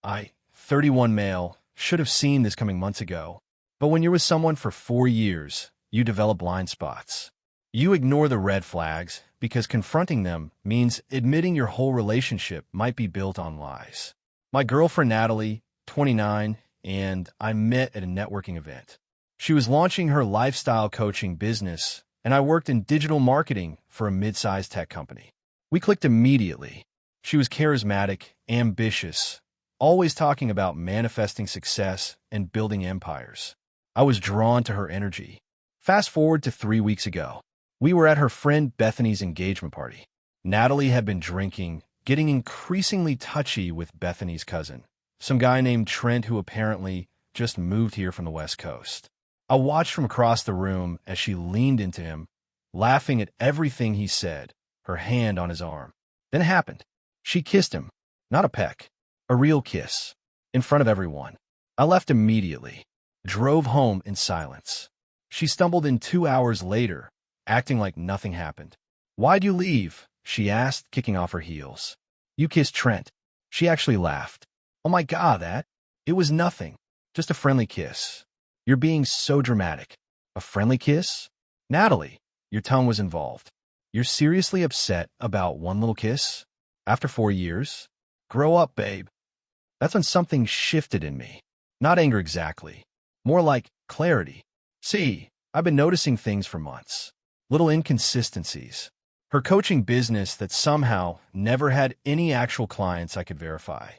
I, 31 male, should have seen this coming months ago. But when you're with someone for 4 years, you develop blind spots. You ignore the red flags because confronting them means admitting your whole relationship might be built on lies. My girlfriend Natalie, 29, and I met at a networking event. She was launching her lifestyle coaching business, and I worked in digital marketing for a mid-sized tech company. We clicked immediately. She was charismatic, ambitious, always talking about manifesting success and building empires. I was drawn to her energy. Fast forward to 3 weeks ago. We were at her friend Bethany's engagement party. Natalie had been drinking, getting increasingly touchy with Bethany's cousin, some guy named Trent who apparently just moved here from the West Coast. I watched from across the room as she leaned into him, laughing at everything he said, her hand on his arm. Then it happened. She kissed him. Not a peck. A real kiss. In front of everyone. I left immediately. Drove home in silence. She stumbled in 2 hours later, acting like nothing happened. "Why'd you leave?" she asked, kicking off her heels. "You kissed Trent." She actually laughed. "Oh my God, it was nothing. Just a friendly kiss." "You're being so dramatic." "A friendly kiss?" "Natalie, your tongue was involved. You're seriously upset about one little kiss? After 4 years? Grow up, babe." That's when something shifted in me. Not anger exactly. More like clarity. See, I've been noticing things for months. Little inconsistencies. Her coaching business that somehow never had any actual clients I could verify.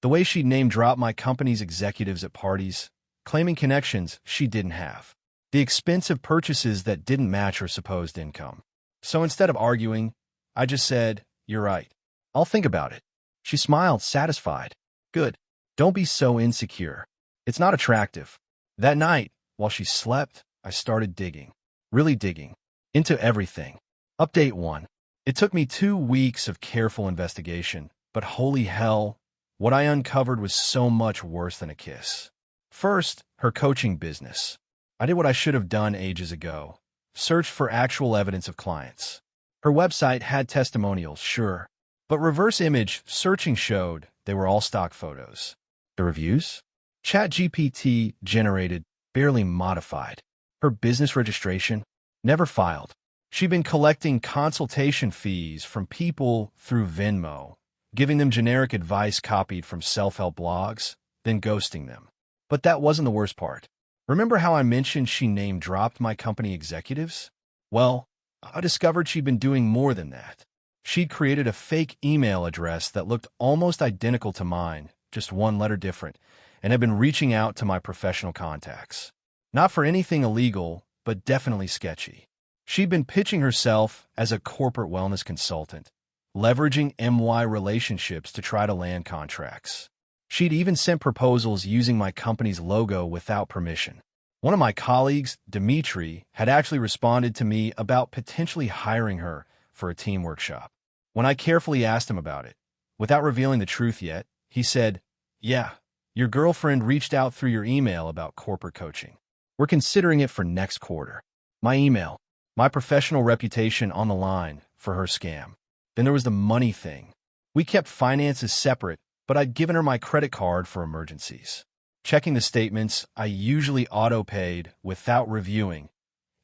The way she'd name-drop my company's executives at parties, claiming connections she didn't have. The expensive purchases that didn't match her supposed income. So instead of arguing, I just said, "You're right. I'll think about it." She smiled, satisfied. "Good. Don't be so insecure. It's not attractive." That night, while she slept, I started digging. Really digging. Into everything. Update 1. It took me 2 weeks of careful investigation, but holy hell, what I uncovered was so much worse than a kiss. First, her coaching business. I did what I should have done ages ago. Searched for actual evidence of clients. Her website had testimonials, sure, but reverse image searching showed they were all stock photos. The reviews? ChatGPT generated, barely modified. Her business registration? Never filed. She'd been collecting consultation fees from people through Venmo, giving them generic advice copied from self-help blogs, then ghosting them. But that wasn't the worst part. Remember how I mentioned she name-dropped my company executives? Well, I discovered she'd been doing more than that. She'd created a fake email address that looked almost identical to mine, just one letter different, and had been reaching out to my professional contacts. Not for anything illegal, but definitely sketchy. She'd been pitching herself as a corporate wellness consultant, leveraging MY relationships to try to land contracts. She'd even sent proposals using my company's logo without permission. One of my colleagues, Dimitri, had actually responded to me about potentially hiring her for a team workshop. When I carefully asked him about it, without revealing the truth yet, he said, "Yeah, your girlfriend reached out through your email about corporate coaching. We're considering it for next quarter." My email, my professional reputation on the line for her scam. Then there was the money thing. We kept finances separate, but I'd given her my credit card for emergencies. Checking the statements, I usually auto-paid without reviewing.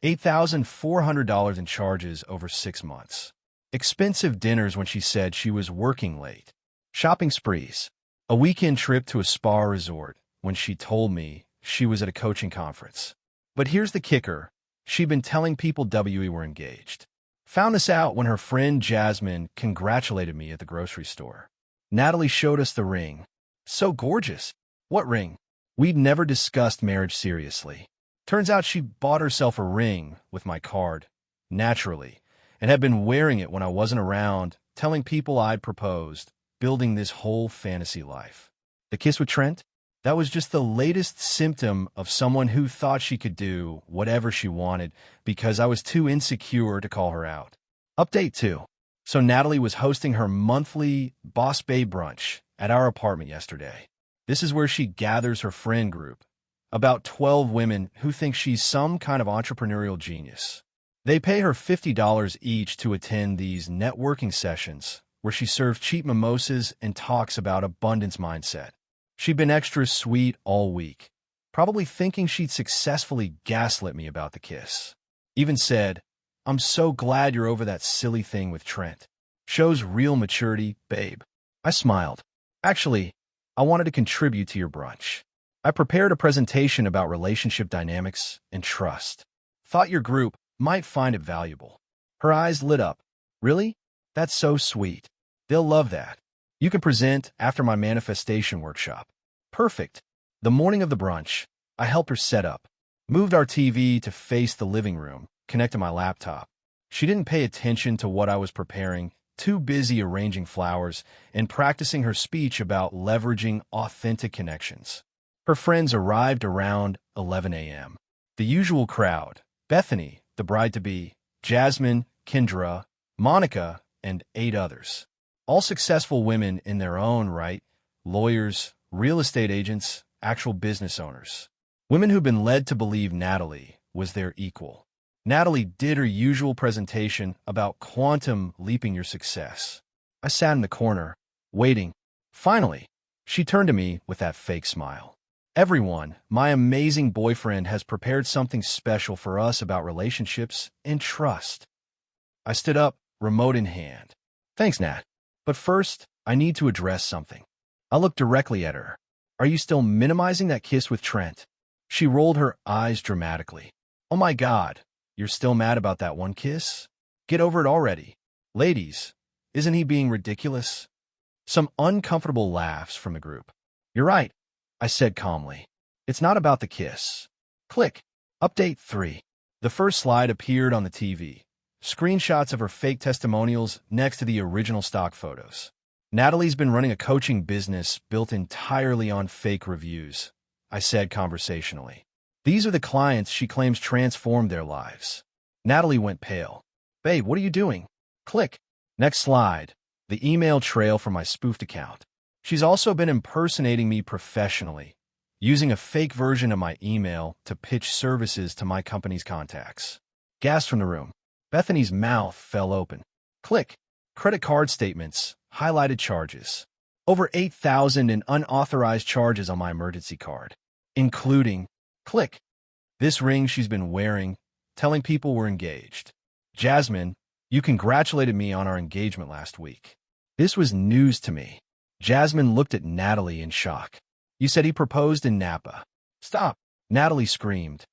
$8,400 in charges over 6 months. Expensive dinners when she said she was working late. Shopping sprees. A weekend trip to a spa resort when she told me she was at a coaching conference. But here's the kicker. She'd been telling people we were engaged. Found this out when her friend Jasmine congratulated me at the grocery store. Natalie showed us the ring. So gorgeous. What ring? We'd never discussed marriage seriously. Turns out she bought herself a ring with my card, naturally, and had been wearing it when I wasn't around, telling people I'd proposed, building this whole fantasy life. The kiss with Trent? That was just the latest symptom of someone who thought she could do whatever she wanted because I was too insecure to call her out. Update 2. So Natalie was hosting her monthly Boss Babe brunch at our apartment yesterday. This is where she gathers her friend group, about 12 women who think she's some kind of entrepreneurial genius. They pay her $50 each to attend these networking sessions where she serves cheap mimosas and talks about abundance mindset. She'd been extra sweet all week, probably thinking she'd successfully gaslit me about the kiss. Even said, "I'm so glad you're over that silly thing with Trent. Shows real maturity, babe." I smiled. "Actually, I wanted to contribute to your brunch. I prepared a presentation about relationship dynamics and trust. Thought your group might find it valuable." Her eyes lit up. "Really? That's so sweet. They'll love that. You can present after my manifestation workshop." Perfect. The morning of the brunch, I helped her set up, moved our TV to face the living room, connected my laptop. She didn't pay attention to what I was preparing, too busy arranging flowers and practicing her speech about leveraging authentic connections. Her friends arrived around 11 a.m. The usual crowd: Bethany, the bride-to-be, Jasmine, Kendra, Monica, and 8 others. All successful women in their own right, lawyers, real estate agents, actual business owners. Women who've been led to believe Natalie was their equal. Natalie did her usual presentation about quantum leaping your success. I sat in the corner, waiting. Finally, she turned to me with that fake smile. "Everyone, my amazing boyfriend has prepared something special for us about relationships and trust." I stood up, remote in hand. "Thanks, Nat. But first, I need to address something." I looked directly at her. "Are you still minimizing that kiss with Trent?" She rolled her eyes dramatically. "Oh my God, you're still mad about that one kiss? Get over it already. Ladies, isn't he being ridiculous?" Some uncomfortable laughs from the group. "You're right," I said calmly. "It's not about the kiss." Click. Update 3. The first slide appeared on the TV. Screenshots of her fake testimonials next to the original stock photos. "Natalie's been running a coaching business built entirely on fake reviews," I said conversationally. "These are the clients she claims transformed their lives." Natalie went pale. "Babe, what are you doing?" Click. Next slide. The email trail from my spoofed account. She's also been impersonating me professionally, using a fake version of my email to pitch services to my company's contacts. Gas from the room. Bethany's mouth fell open. Click. Credit card statements, highlighted charges. Over 8,000 in unauthorized charges on my emergency card, including, click, this ring she's been wearing, telling people we're engaged. Jasmine, you congratulated me on our engagement last week. This was news to me. Jasmine looked at Natalie in shock. You said he proposed in Napa. Stop, Natalie screamed.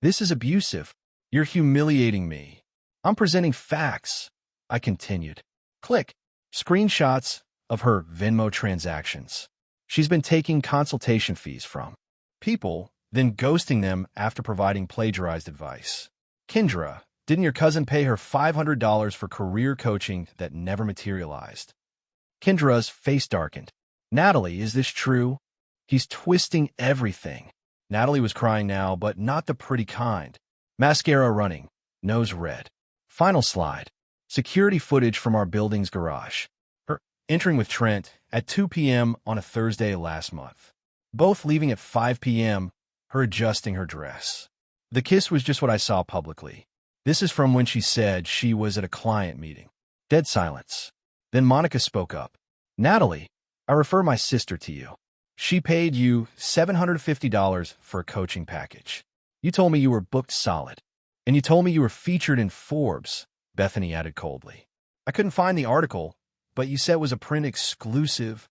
This is abusive. You're humiliating me. I'm presenting facts, I continued. Click. Screenshots of her Venmo transactions. She's been taking consultation fees from people, then ghosting them after providing plagiarized advice. Kendra, didn't your cousin pay her $500 for career coaching that never materialized? Kendra's face darkened. Natalie, is this true? He's twisting everything. Natalie was crying now, but not the pretty kind. Mascara running, nose red. Final slide. Security footage from our building's garage. Her entering with Trent at 2 p.m. on a Thursday last month. Both leaving at 5 p.m., her adjusting her dress. The kiss was just what I saw publicly. This is from when she said she was at a client meeting. Dead silence. Then Monica spoke up. Natalie, I refer my sister to you. She paid you $750 for a coaching package. You told me you were booked solid. And you told me you were featured in Forbes, Bethany added coldly. I couldn't find the article, but you said it was a print exclusive.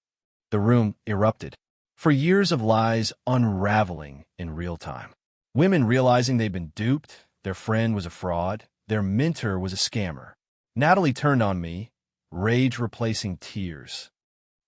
The room erupted. For years of lies unraveling in real time. Women realizing they'd been duped, their friend was a fraud, their mentor was a scammer. Natalie turned on me, rage replacing tears.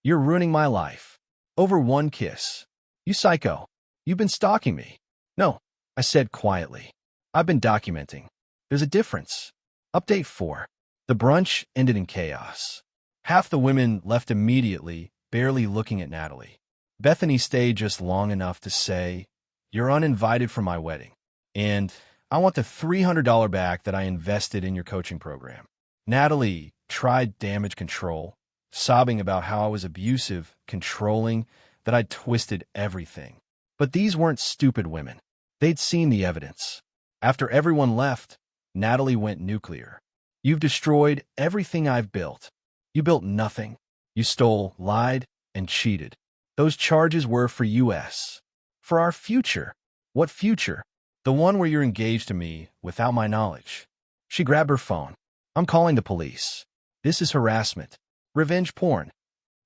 You're ruining my life. Over one kiss. You psycho. You've been stalking me. No, I said quietly. I've been documenting. There's a difference. Update 4. The brunch ended in chaos. Half the women left immediately, barely looking at Natalie. Bethany stayed just long enough to say, you're uninvited for my wedding. And I want the $300 back that I invested in your coaching program. Natalie tried damage control, sobbing about how I was abusive, controlling, that I'd twisted everything. But these weren't stupid women. They'd seen the evidence. After everyone left, Natalie went nuclear. You've destroyed everything I've built. You built nothing. You stole, lied, and cheated. Those charges were for US. For our future. What future? The one where you're engaged to me without my knowledge. She grabbed her phone. I'm calling the police. This is harassment. Revenge porn.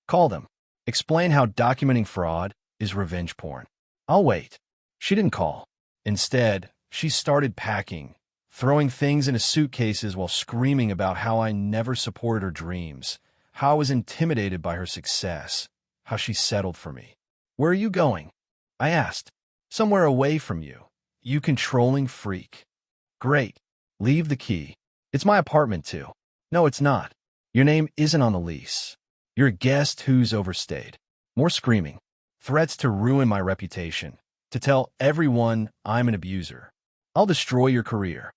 Call them. Explain how documenting fraud is revenge porn. I'll wait. She didn't call. Instead, she started packing, throwing things into suitcases while screaming about how I never supported her dreams, how I was intimidated by her success, how she settled for me. Where are you going? I asked. Somewhere away from you. You controlling freak. Great. Leave the key. It's my apartment too. No, it's not. Your name isn't on the lease. You're a guest who's overstayed. More screaming. Threats to ruin my reputation. To tell everyone I'm an abuser. I'll destroy your career.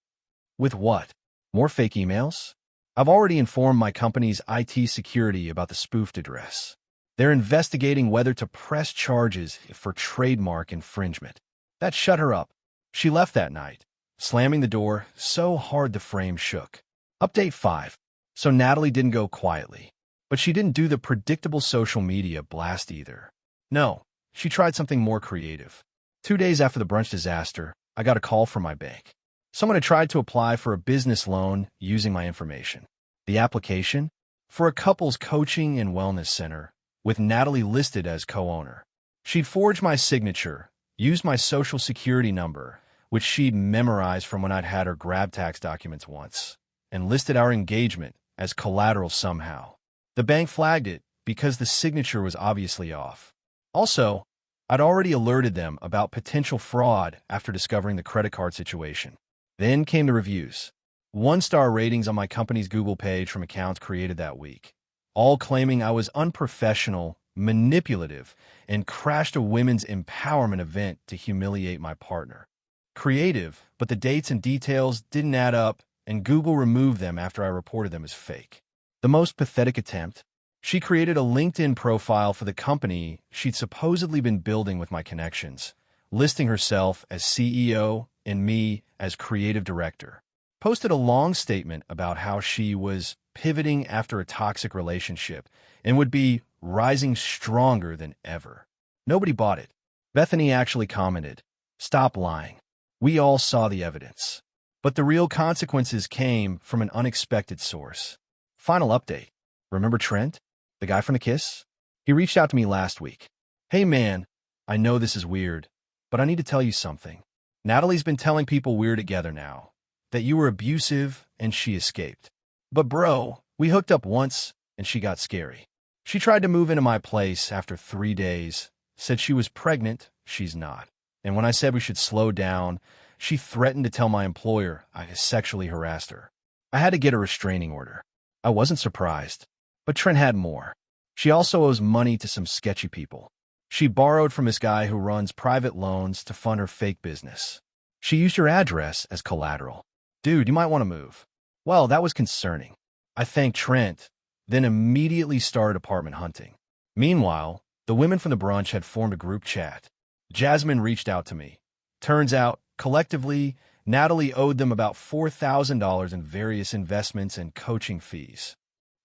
With what? More fake emails? I've already informed my company's IT security about the spoofed address. They're investigating whether to press charges for trademark infringement. That shut her up. She left that night, slamming the door so hard the frame shook. Update 5. So Natalie didn't go quietly. But she didn't do the predictable social media blast either. No, she tried something more creative. 2 days after the brunch disaster, I got a call from my bank. Someone had tried to apply for a business loan using my information. The application? For a couples coaching and wellness center, with Natalie listed as co-owner. She'd forged my signature, used my social security number, which she'd memorized from when I'd had her grab tax documents once, and listed our engagement as collateral somehow. The bank flagged it because the signature was obviously off. Also, I'd already alerted them about potential fraud after discovering the credit card situation. Then came the reviews. 1-star ratings on my company's Google page from accounts created that week, all claiming I was unprofessional, manipulative, and crashed a women's empowerment event to humiliate my partner. Creative, but the dates and details didn't add up, and Google removed them after I reported them as fake. The most pathetic attempt? She created a LinkedIn profile for the company she'd supposedly been building with my connections, listing herself as CEO and me as creative director. Posted a long statement about how she was pivoting after a toxic relationship and would be rising stronger than ever. Nobody bought it. Bethany actually commented, "Stop lying. We all saw the evidence." But the real consequences came from an unexpected source. Final update. Remember Trent? The guy from the Kiss? He reached out to me last week. "Hey man, I know this is weird, but I need to tell you something. Natalie's been telling people we're together now, that you were abusive and she escaped. But bro, we hooked up once and she got scary. She tried to move into my place after 3 days, said she was pregnant, she's not. And when I said we should slow down, she threatened to tell my employer I sexually harassed her. I had to get a restraining order. I wasn't surprised, but Trent had more. She also owes money to some sketchy people. She borrowed from this guy who runs private loans to fund her fake business. She used your address as collateral. Dude, you might want to move." Well, that was concerning. I thanked Trent, then immediately started apartment hunting. Meanwhile, the women from the brunch had formed a group chat. Jasmine reached out to me. Turns out, collectively, Natalie owed them about $4,000 in various investments and coaching fees.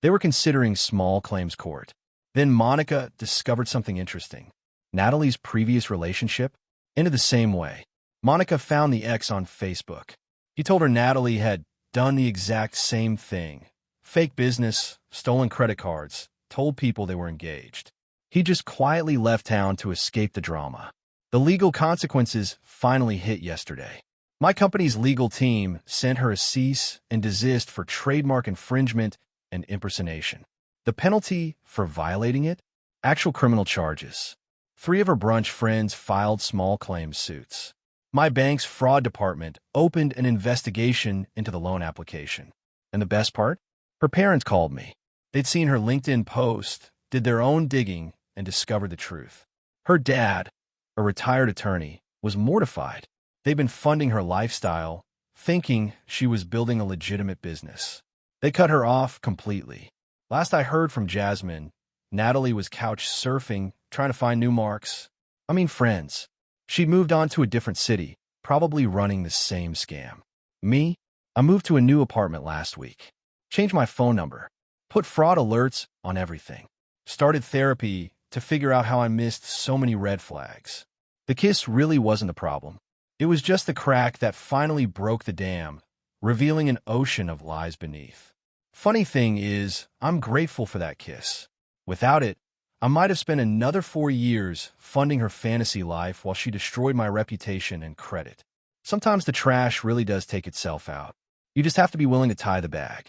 They were considering small claims court. Then Monica discovered something interesting. Natalie's previous relationship ended the same way. Monica found the ex on Facebook. He told her Natalie had done the exact same thing. Fake business, stolen credit cards, told people they were engaged. He just quietly left town to escape the drama. The legal consequences finally hit yesterday. My company's legal team sent her a cease and desist for trademark infringement and impersonation. The penalty for violating it? Actual criminal charges. 3 of her brunch friends filed small claims suits. My bank's fraud department opened an investigation into the loan application. And the best part? Her parents called me. They'd seen her LinkedIn post, did their own digging, and discovered the truth. Her dad, a retired attorney, was mortified. They'd been funding her lifestyle, thinking she was building a legitimate business. They cut her off completely. Last I heard from Jasmine, Natalie was couch surfing, trying to find new friends. She'd moved on to a different city, probably running the same scam. Me? I moved to a new apartment last week. Changed my phone number. Put fraud alerts on everything. Started therapy to figure out how I missed so many red flags. The kiss really wasn't the problem. It was just the crack that finally broke the dam, revealing an ocean of lies beneath. Funny thing is, I'm grateful for that kiss. Without it, I might have spent another 4 years funding her fantasy life while she destroyed my reputation and credit. Sometimes the trash really does take itself out. You just have to be willing to tie the bag.